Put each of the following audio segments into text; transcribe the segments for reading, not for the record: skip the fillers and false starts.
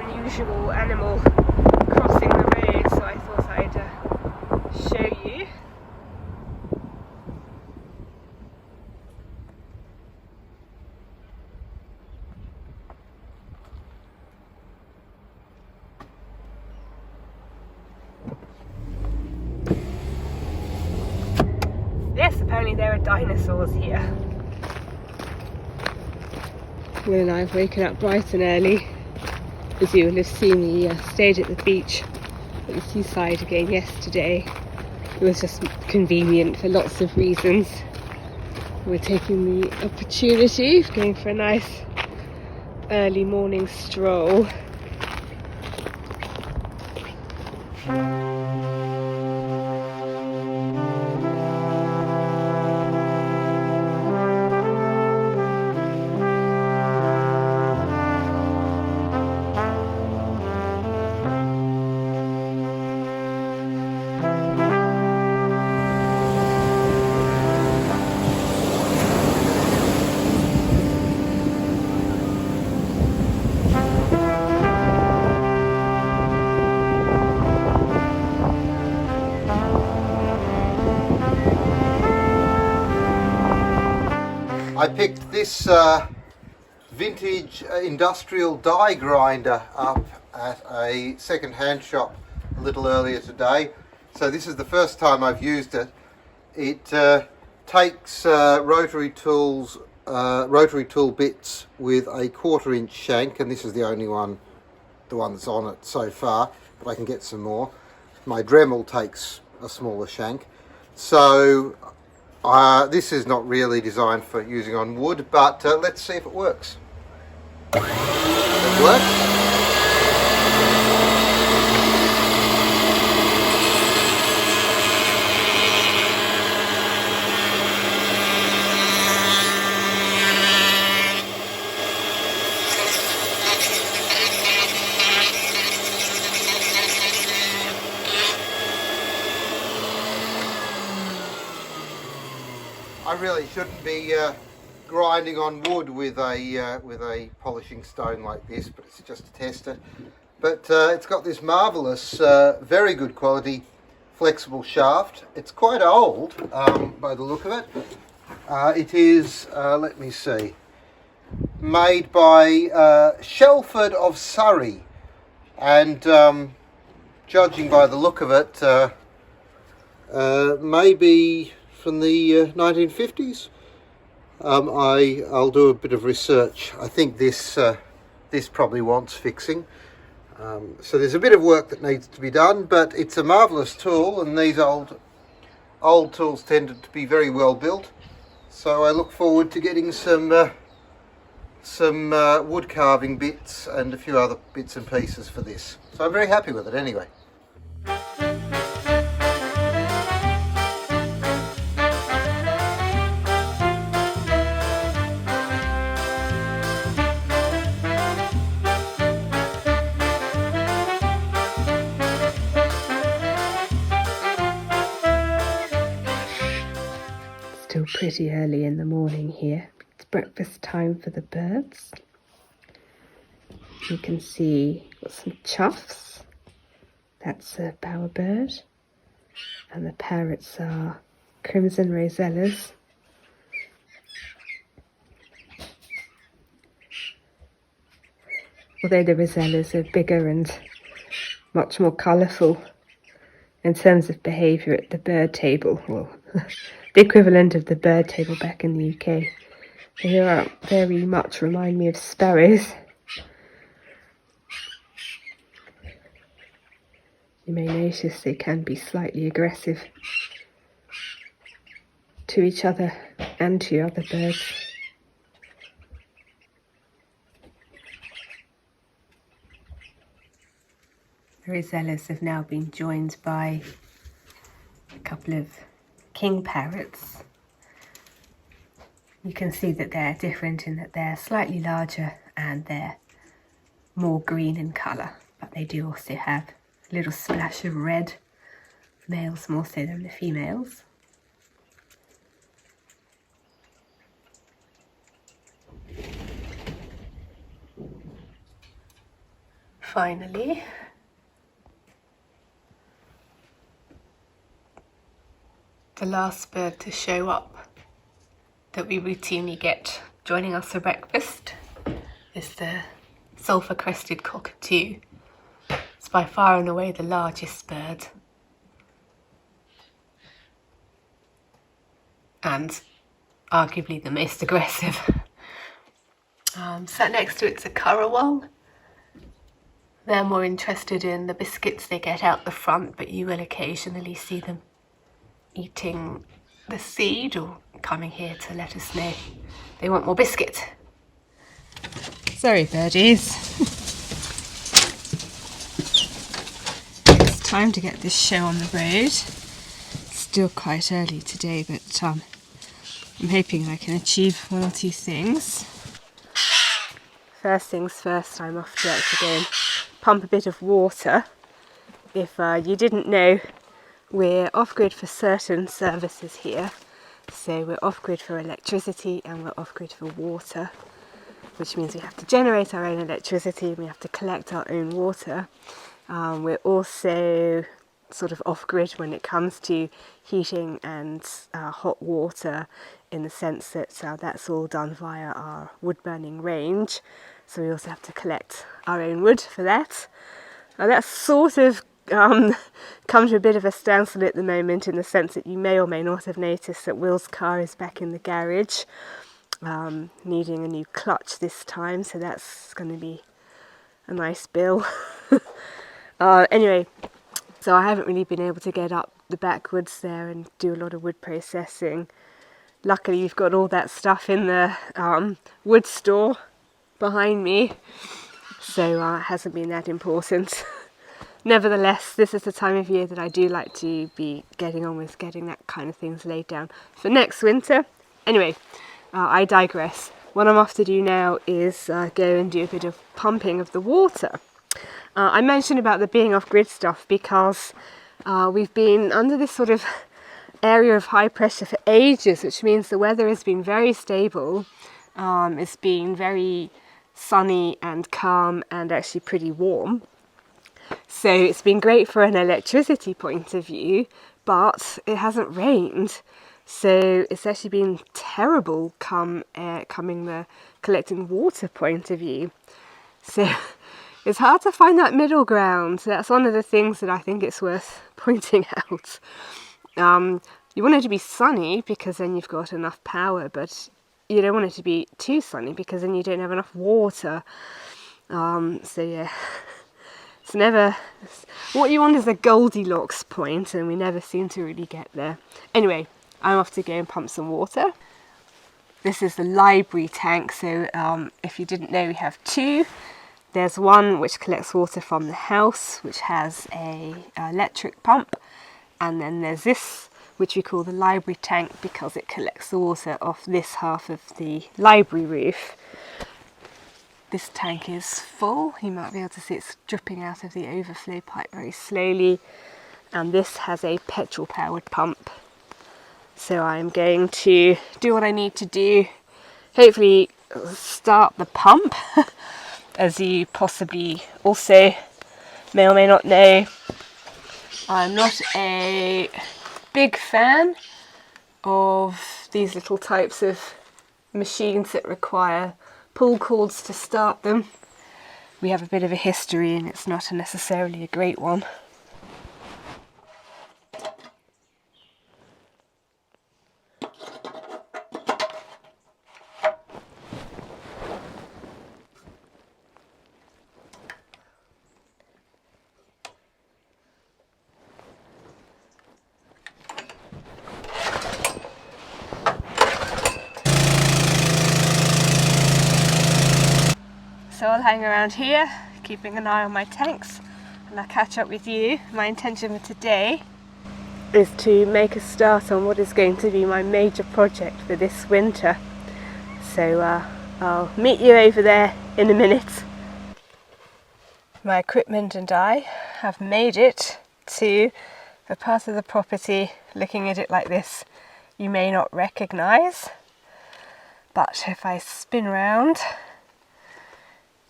unusual animal crossing the road, so I thought I'd show you. Yes, apparently there are dinosaurs here. Will and I have woken up bright and early. As you will have seen, we stayed at the beach at the Seaside again yesterday. It was just convenient for lots of reasons. We're taking the opportunity of going for a nice early morning stroll. I picked this vintage industrial die grinder up at a second-hand shop a little earlier today. So this is the first time I've used it. It takes rotary tool bits with a 1/4 inch shank, and this is the one that's on it so far, but I can get some more. My Dremel takes a smaller shank. So this is not really designed for using on wood, but let's see if it works. It works. I really shouldn't be grinding on wood with a polishing stone like this, but it's just to test it. But it's got this marvellous, very good quality flexible shaft. It's quite old by the look of it. It is, let me see, made by Shelford of Surrey, and judging by the look of it, maybe from the 1950s. I'll do a bit of research. I think this probably wants fixing. So there's a bit of work that needs to be done, but it's a marvellous tool, and these old tools tended to be very well built. So I look forward to getting some wood carving bits and a few other bits and pieces for this. So I'm very happy with it anyway. Still pretty early in the morning here. It's breakfast time for the birds. You can see got some choughs. That's a bowerbird. And the parrots are crimson rosellas. Although the rosellas are bigger and much more colourful in terms of behaviour at the bird table, well, the equivalent of the bird table back in the UK. They are very much remind me of sparrows. You may notice they can be slightly aggressive to each other and to other birds. The rosellas have now been joined by a couple of king parrots. You can see that they're different in that they're slightly larger and they're more green in colour, but they do also have a little splash of red, males more so than the females. Finally, the last bird to show up that we routinely get joining us for breakfast is the sulphur-crested cockatoo. It's by far and away the largest bird, and arguably the most aggressive. Sat next to it's a currawong. They're more interested in the biscuits they get out the front, but you will occasionally see them eating the seed or coming here to let us know they want more biscuit. Sorry, birdies. It's time to get this show on the road. Still quite early today, but I'm hoping I can achieve one or two things. First things first, I'm off to actually go and pump a bit of water. If you didn't know, we're off-grid for certain services here. So we're off-grid for electricity and we're off-grid for water, which means we have to generate our own electricity and we have to collect our own water. We're also sort of off-grid when it comes to heating and hot water, in the sense that that's all done via our wood-burning range. So we also have to collect our own wood for that. That's sort of come to a bit of a standstill at the moment, in the sense that you may or may not have noticed that Will's car is back in the garage, needing a new clutch this time, so that's going to be a nice bill. Anyway, so I haven't really been able to get up the backwoods there and do a lot of wood processing. Luckily you've got all that stuff in the wood store behind me, so it hasn't been that important. Nevertheless, this is the time of year that I do like to be getting on with getting that kind of things laid down for next winter. Anyway, I digress. What I'm off to do now is go and do a bit of pumping of the water. I mentioned about the being off-grid stuff because we've been under this sort of area of high pressure for ages, which means the weather has been very stable. It's been very sunny and calm and actually pretty warm. So it's been great for an electricity point of view, but it hasn't rained. So it's actually been terrible coming the collecting water point of view. So it's hard to find that middle ground. That's one of the things that I think it's worth pointing out. You want it to be sunny because then you've got enough power, but you don't want it to be too sunny because then you don't have enough water. So yeah, it's never, what you want is a Goldilocks point, and we never seem to really get there. Anyway, I'm off to go and pump some water. This is the library tank, so if you didn't know, we have two. There's one which collects water from the house, which has a electric pump, and then there's this which we call the library tank because it collects the water off this half of the library roof. This tank is full. You might be able to see it's dripping out of the overflow pipe very slowly, and this has a petrol powered pump. So I'm going to do what I need to do, hopefully start the pump. As you possibly also may or may not know, I'm not a big fan of these little types of machines that require pull cords to start them. We have a bit of a history and it's not necessarily a great one. So I'll hang around here, keeping an eye on my tanks, and I'll catch up with you. My intention for today is to make a start on what is going to be my major project for this winter. So I'll meet you over there in a minute. My equipment and I have made it to a part of the property. Looking at it like this, you may not recognise, but if I spin round,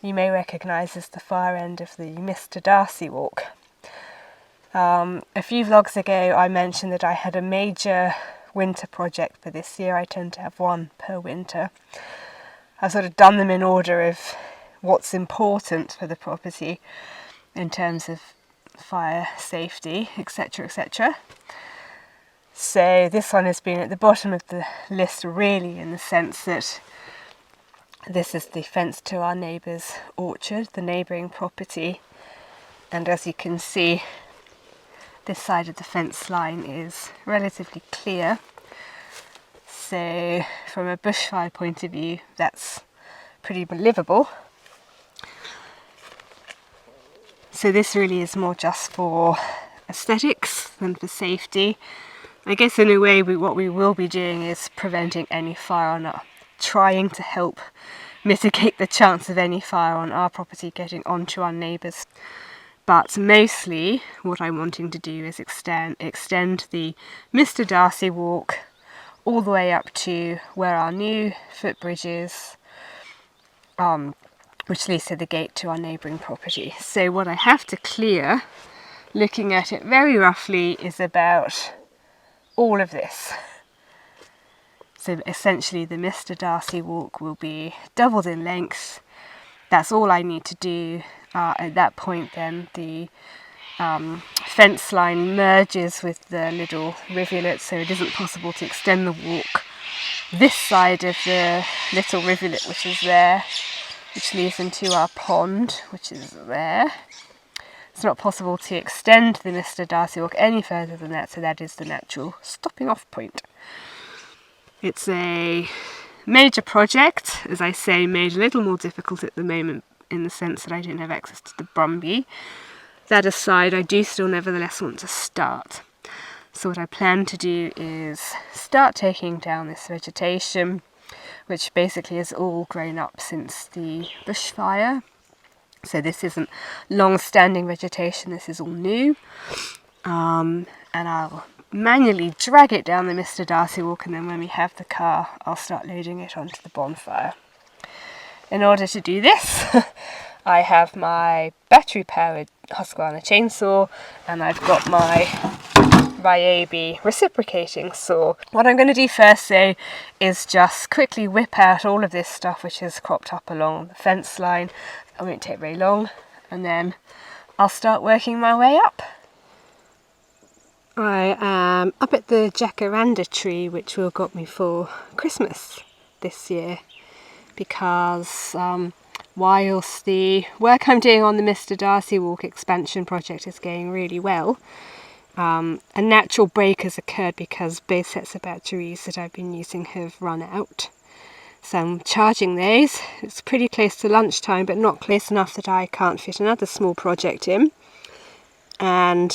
you may recognise as the far end of the Mr. Darcy walk. A few vlogs ago I mentioned that I had a major winter project for this year. I tend to have one per winter. I've sort of done them in order of what's important for the property in terms of fire safety, etc, etc. So this one has been at the bottom of the list really, in the sense that this is the fence to our neighbour's orchard, the neighbouring property, and as you can see, this side of the fence line is relatively clear. So from a bushfire point of view, that's pretty livable. So this really is more just for aesthetics than for safety. I guess in a way what we will be doing is preventing any fire on our, trying to help mitigate the chance of any fire on our property getting onto our neighbours. But mostly what I'm wanting to do is extend the Mr. Darcy walk all the way up to where our new footbridge is, which leads to the gate to our neighbouring property. So what I have to clear, looking at it very roughly, is about all of this. So essentially the Mr. Darcy walk will be doubled in length. That's all I need to do. At that point then the fence line merges with the little rivulet, so it isn't possible to extend the walk this side of the little rivulet which is there, which leads into our pond, which is there. It's not possible to extend the Mr. Darcy walk any further than that, so that is the natural stopping off point. It's a major project, as I say, made a little more difficult at the moment in the sense that I don't have access to the Brumby. That aside, I do still nevertheless want to start. So what I plan to do is start taking down this vegetation, which basically has all grown up since the bushfire. So this isn't long-standing vegetation, this is all new. And I'll manually drag it down the Mr. Darcy walk, and then when we have the car, I'll start loading it onto the bonfire. In order to do this, I have my battery-powered Husqvarna chainsaw, and I've got my Ryobi reciprocating saw. What I'm going to do first though is just quickly whip out all of this stuff which has cropped up along the fence line. It won't take very long, and then I'll start working my way up. I am up at the Jacaranda tree which Will got me for Christmas this year, because whilst the work I'm doing on the Mr. Darcy walk expansion project is going really well, a natural break has occurred because both sets of batteries that I've been using have run out. So I'm charging those. It's pretty close to lunchtime, but not close enough that I can't fit another small project in. And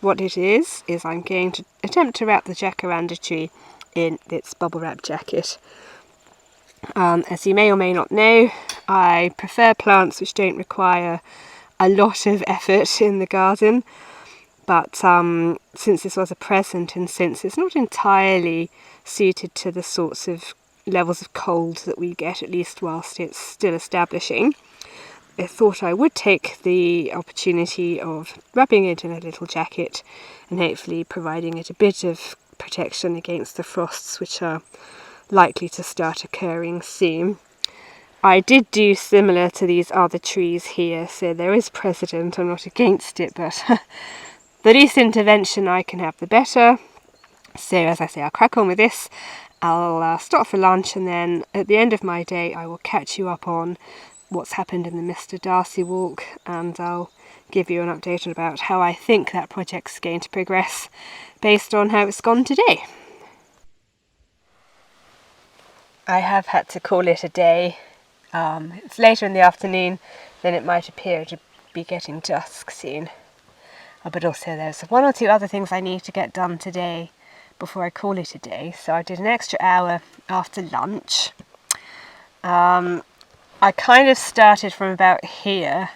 what it is I'm going to attempt to wrap the Jacaranda tree in its bubble wrap jacket. As you may or may not know, I prefer plants which don't require a lot of effort in the garden, but since this was a present and since it's not entirely suited to the sorts of levels of cold that we get, at least whilst it's still establishing, I thought I would take the opportunity of wrapping it in a little jacket and hopefully providing it a bit of protection against the frosts which are likely to start occurring soon. I did do similar to these other trees here, so there is precedent. I'm not against it, but the least intervention I can have the better. So as I say, I'll crack on with this. I'll stop for lunch, and then at the end of my day I will catch you up on what's happened in the Mr. Darcy walk, and I'll give you an update about how I think that project's going to progress based on how it's gone today. I have had to call it a day. It's later in the afternoon than it might appear to be getting dusk soon. But also there's one or two other things I need to get done today before I call it a day. So I did an extra hour after lunch. I kind of started from about here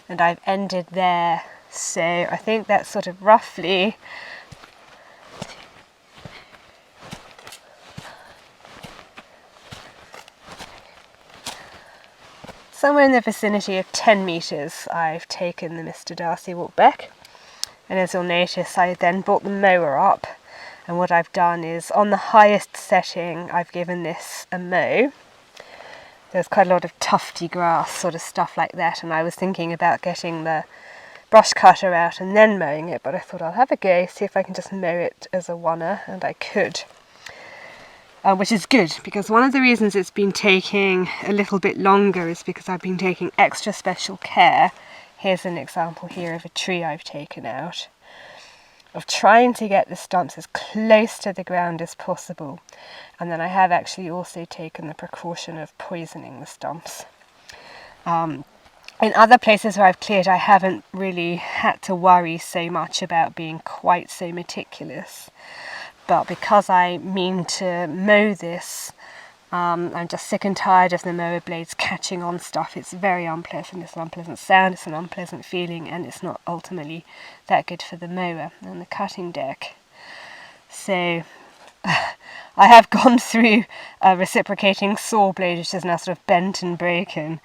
and I've ended there. So I think that's sort of roughly somewhere in the vicinity of 10 metres I've taken the Mr. Darcy walk back, and as you'll notice I then brought the mower up, and what I've done is on the highest setting I've given this a mow. There's quite a lot of tufty grass, sort of stuff like that, and I was thinking about getting the brush cutter out and then mowing it, but I thought I'll have a go, see if I can just mow it as a oneer, and I could. Which is good, because one of the reasons it's been taking a little bit longer is because I've been taking extra special care. Here's an example here of a tree I've taken out, of trying to get the stumps as close to the ground as possible. And then I have actually also taken the precaution of poisoning the stumps. In other places where I've cleared, I haven't really had to worry so much about being quite so meticulous. But because I mean to mow this, I'm just sick and tired of the mower blades catching on stuff. It's very unpleasant. It's an unpleasant sound, it's an unpleasant feeling, and it's not ultimately that good for the mower and the cutting deck. So I have gone through a reciprocating saw blade, which is now sort of bent and broken,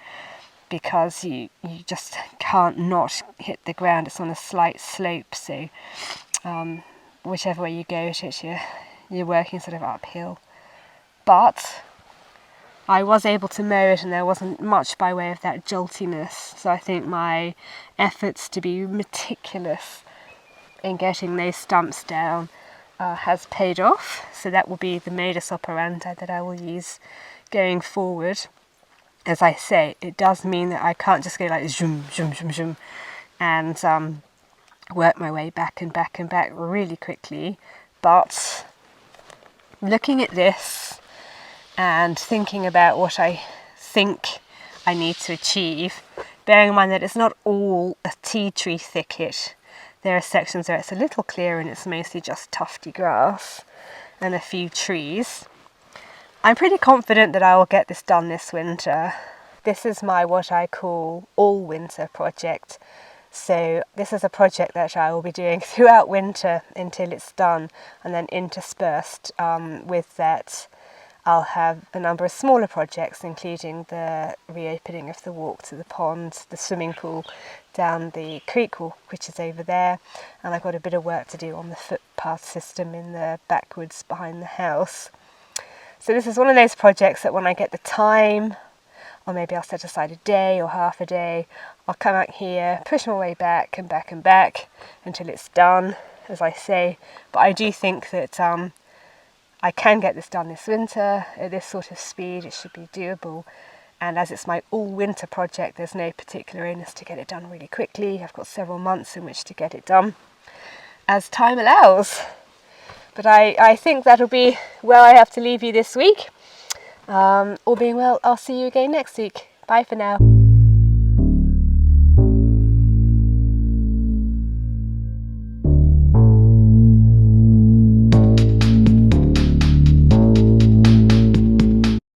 because you just can't not hit the ground. It's on a slight slope, so whichever way you go at it, you're working sort of uphill. But I was able to mow it, and there wasn't much by way of that joltiness, so I think my efforts to be meticulous in getting those stumps down has paid off. So that will be the modus operandi that I will use going forward. As I say, it does mean that I can't just go like zoom, zoom, zoom, zoom, and work my way back and back and back really quickly. But looking at this and thinking about what I think I need to achieve, bearing in mind that it's not all a tea tree thicket. There are sections where it's a little clearer and it's mostly just tufty grass and a few trees. I'm pretty confident that I will get this done this winter. This is my what I call all-winter project. So this is a project that I will be doing throughout winter until it's done, and then interspersed with that I'll have a number of smaller projects, including the reopening of the walk to the pond, the swimming pool down the creek walk, which is over there, and I've got a bit of work to do on the footpath system in the backwoods behind the house. So this is one of those projects that when I get the time, or maybe I'll set aside a day or half a day, I'll come out here, push my way back and back and back until it's done, as I say. But I do think that I can get this done this winter. At this sort of speed, it should be doable. And as it's my all-winter project, there's no particular onus to get it done really quickly. I've got several months in which to get it done, as time allows. But I think that'll be where I have to leave you this week. All being well, I'll see you again next week. Bye for now.